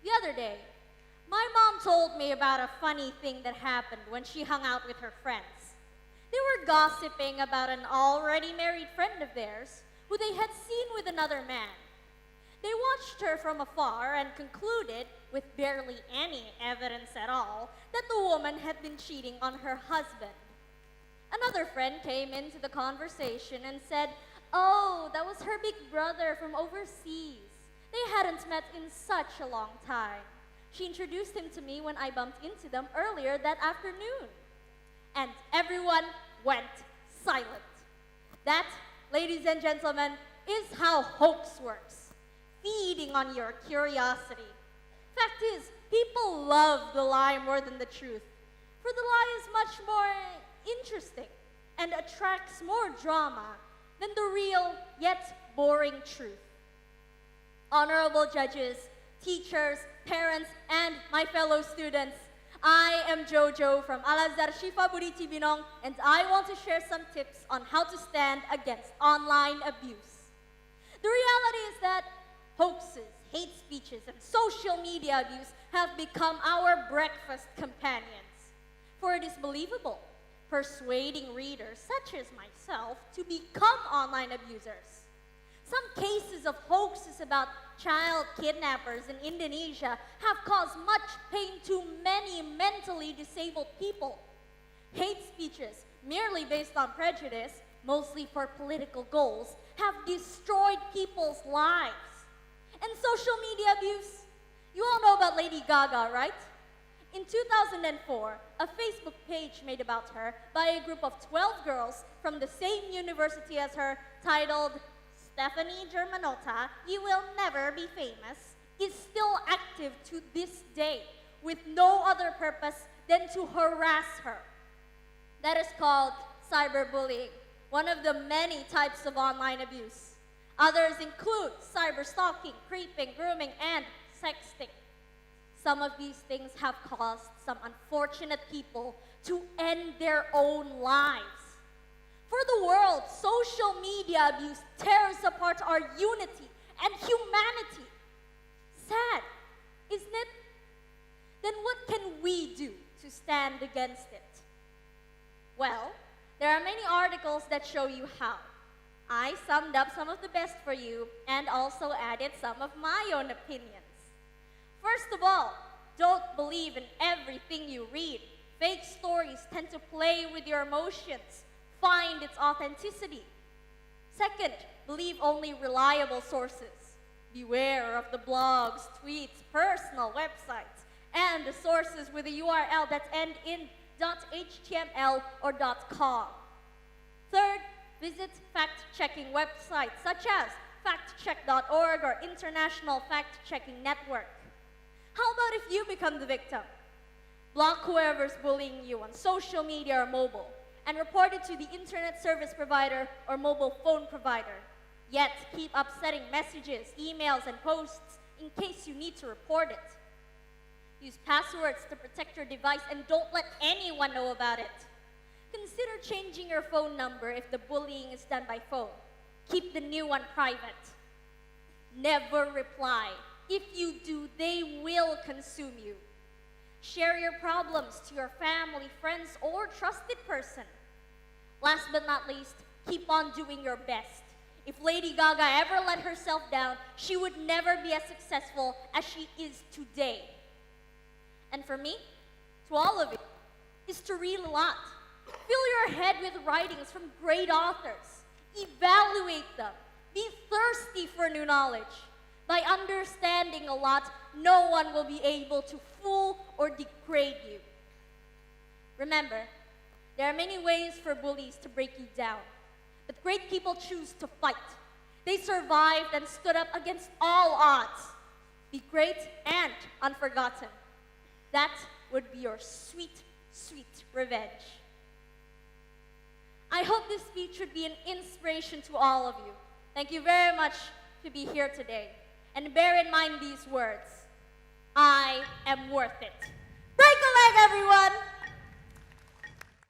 The other day, my mom told me about a funny thing that happened when she hung out with her friends. They were gossiping about an already married friend of theirs who they had seen with another man. They watched her from afar and concluded, with barely any evidence at all, that the woman had been cheating on her husband. Another friend came into the conversation and said, "Oh, that was her big brother from overseas. They hadn't met in such a long time. She introduced him to me when I bumped into them earlier that afternoon." And everyone went silent. That, ladies and gentlemen, is how hoax works, feeding on your curiosity. Fact is, people love the lie more than the truth, for the lie is much more interesting and attracts more drama than the real yet boring truth. Honorable judges, teachers, parents, and my fellow students, I am Jojo from Al-Azhar Shifa Budi Cibinong, and I want to share some tips on how to stand against online abuse. The reality is that hoaxes, hate speeches, and social media abuse have become our breakfast companions. For it is believable, persuading readers such as myself to become online abusers. Some cases of hoaxes about child kidnappers in Indonesia have caused much pain to many mentally disabled people. Hate speeches, merely based on prejudice, mostly for political goals, have destroyed people's lives. And social media abuse? You all know about Lady Gaga, right? In 2004, a Facebook page made about her by a group of 12 girls from the same university as her, titled "Stephanie Germanotta, You Will Never Be Famous," is still active to this day with no other purpose than to harass her. That is called cyberbullying, one of the many types of online abuse. Others include cyberstalking, creeping, grooming, and sexting. Some of these things have caused some unfortunate people to end their own lives. For the world, social media abuse tears apart our unity and humanity. Sad, isn't it? Then what can we do to stand against it? Well, there are many articles that show you how. I summed up some of the best for you and also added some of my own opinions. First of all, don't believe in everything you read. Fake stories tend to play with your emotions. Find its authenticity. Second, believe only reliable sources. Beware of the blogs, tweets, personal websites, and the sources with a URL that end in .html or .com. Third, visit fact-checking websites such as factcheck.org or International Fact-Checking Network. How about if you become the victim? Block whoever's bullying you on social media or mobile and report it to the internet service provider or mobile phone provider. Yet, keep upsetting messages, emails, and posts in case you need to report it. Use passwords to protect your device and don't let anyone know about it. Consider changing your phone number if the bullying is done by phone. Keep the new one private. Never reply. If you do, they will consume you. Share your problems to your family, friends, or trusted person. Last but not least, keep on doing your best. If Lady Gaga ever let herself down, she would never be as successful as she is today. And for me, to all of you, is to read a lot. Fill your head with writings from great authors. Evaluate them. Be thirsty for new knowledge. By understanding a lot, no one will be able to fool or degrade you. Remember, there are many ways for bullies to break you down, but great people choose to fight. They survived and stood up against all odds. Be great and unforgotten. That would be your sweet, sweet revenge. I hope this speech would be an inspiration to all of you. Thank you very much to be here today. And bear in mind these words: I am worth it. Break a leg, everyone!